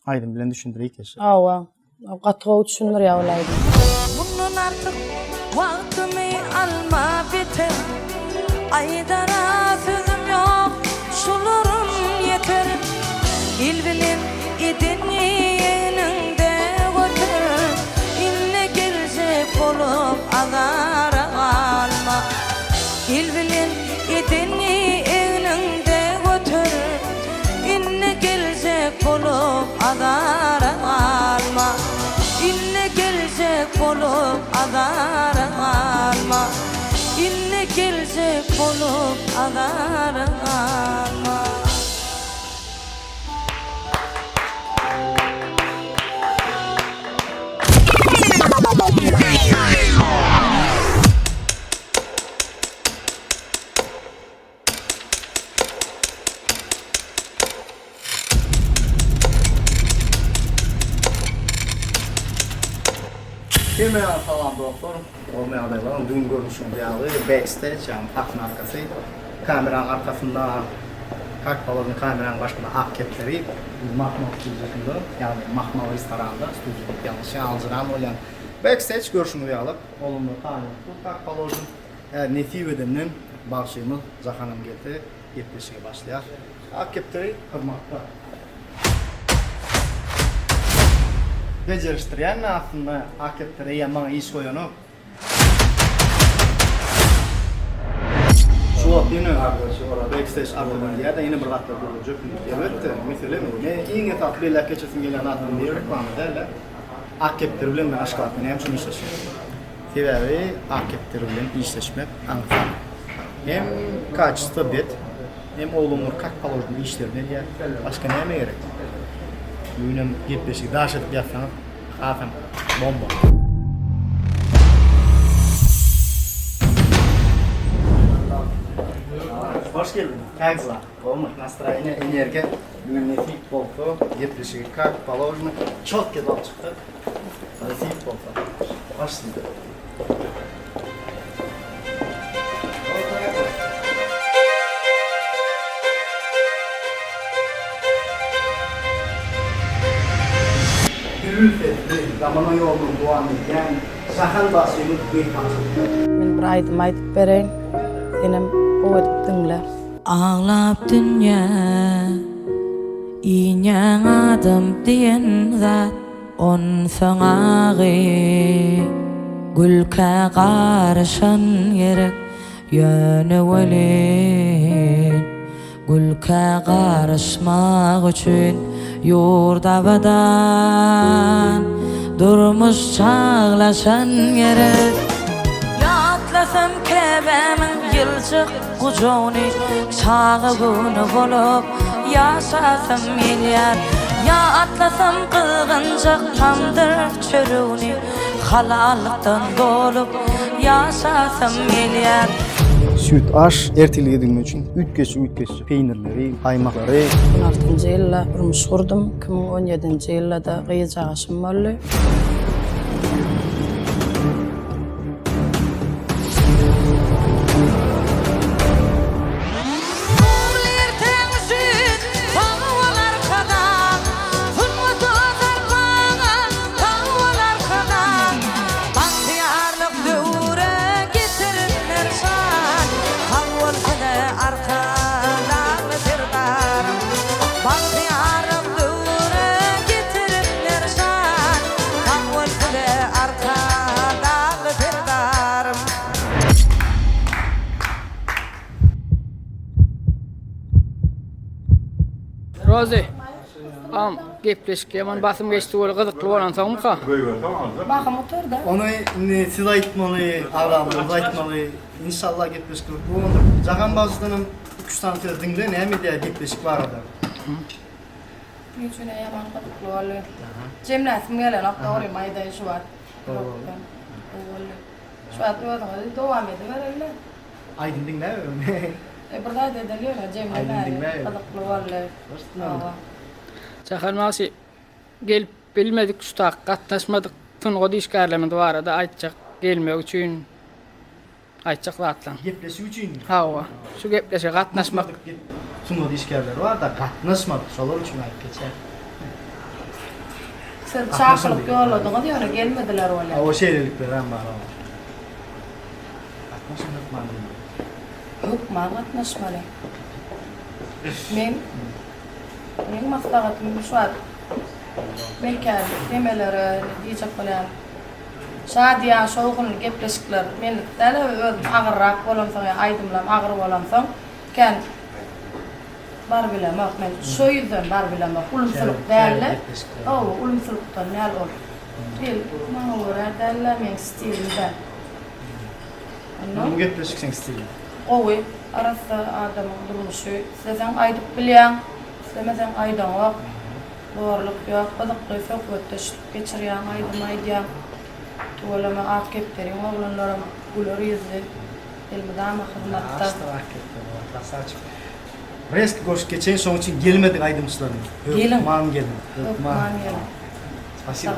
Aydın bilen düşündüreyik yaşa. Awa. Gatgaw düşünür ýaglaýdy. Bundan artık vaktimi alma biter. Aydara sözüm yok, şularım yeter. İl bilen idini yeninde götür. İlle gelecek olup azara alma. İl bilen idini yeninde götür. İlle gelecek olup azara alma. İlle gelecek olup azara alma. İlle gelecek olup azara alma. Hemen falan doktorum. Olmayan adaylar, dün görmüşüm diyalı. Backstage, yani takın arkası. Kameranın arkasında, kalk balonu kameranın başında ak kepleri. Mahmut stüdyosunda, yani Mahmut restoranda, stüdyodaki yanlışı alcıram olan. Backstage görüşümü diyalı. Olumlu tanıyım. Bu kalk balonun netif edenden bağışıyımız Zahanım geldi. 70'e başlayar. Ak kepleri kırmakta. Beceriştirýän aslında hakepleri yaman iş koyanu. Şu yine arkadaşı orada backstage arkadan ya da yine bir gatda duracak. Evet, mesela ne iňe tatly ile keçesim gelen adam diye reklam ederler. Hakepleri bilen aşkatını hem şunu işleşiyor. Sebebi hakepleri bilen işleşmek anfam. Hem kaçta bet hem olumlu kalk palojnu işlerine diye başka neme gerek. Bugünüm 75'i daş edip yapsam, kafam bomba. Hoş geldin. Kagzla. Olma, настроение, энергия. Bugün netik boldu. 70'i kalk palojnu çok kedal çıktı. Netik boldu. Hoş geldin. Zamana yolun duanı yani sahan basıyımız bir tanıştık. Men bir aýdym aýdyp bereň. Senem o edip dinle. Ağlap dünya iňeň adam diýen zat on soňagy gülkä garaşan gerek ýöne welin gülkä garaşmak üçin ýurdabadan durmuş çağlaşan gerek. Yatlasam kebemin yılçık kucağını çağı günü bulup yaşasam milyar. Yatlasam kılgıncık tandır çörüğünü halalıktan dolup yaşasam milyar. Süt aş erteliğe edilmek için ütkeçi peynirleri, kaymakları. 16-njy ýylda durmuş kurdum. 2017-nji ýylda da gyýjaşym boldy. Rozi, gepleşik yaman basım geçti öyle gıdıklı olan soňmyka? Bakam oturda. Onu siz aytmaly, ağlamyz aytmaly. İnşallah gitmiş ki bu Jahan bazıdanın 3 tane dinle näme diýär gepleşik barada. Üçüne yaman gıdıkly boldy. Jemläsim gelen akda maýda şu var. Şu atýar dowam ediberler. Aydın dinle. Burada dedeliyor Jemläler gıdıkly boldy. Jahan masi gelip bilmedik usta gatnaşmadyk tun işgärleminde barada aýtjak gelmek üçin aýtjak zatlan. Gepleşik üçin. Hawa, şu gepleşe gatnaşmak Sunma işgärleri var da gatnaşmadyk. Şolar üçin aýyp geçer. Sen çağırıp yolladyňyz ýöne gelmediler öyle. O şeylikler hem var o. Atmaşın etmanım. Hukman gatnaşmaly. Men maslahatym şu var. Bekar demelere diýjek bolan. Şadiýa şoğun gepleşikler. Men däle özüm agyrrak bolamsaň, aýdymlam agyr bolamsaň, kän bar bilemek men şo ýüzden bar bilemek. Ulumsylyk däle. Ulumsylykdan näl bol. Bil, maňa görä däle men stilimden. Bu gepleşik sen stilin. Owy, arasda adamyň durmuşy, sizden aýdyp bilýän, sizden aýdan ok. Doğruluk ýok, gyzykly söhbetdeş geçirýän aýdym. Tuğlama at kepterin oğlanlarım gülür yüzü. Elmedama hizmetda. Reski goş geçen son için gelmedik aydımçılarım. Gelin. Man gelin. Hukman gelin. Spasibo.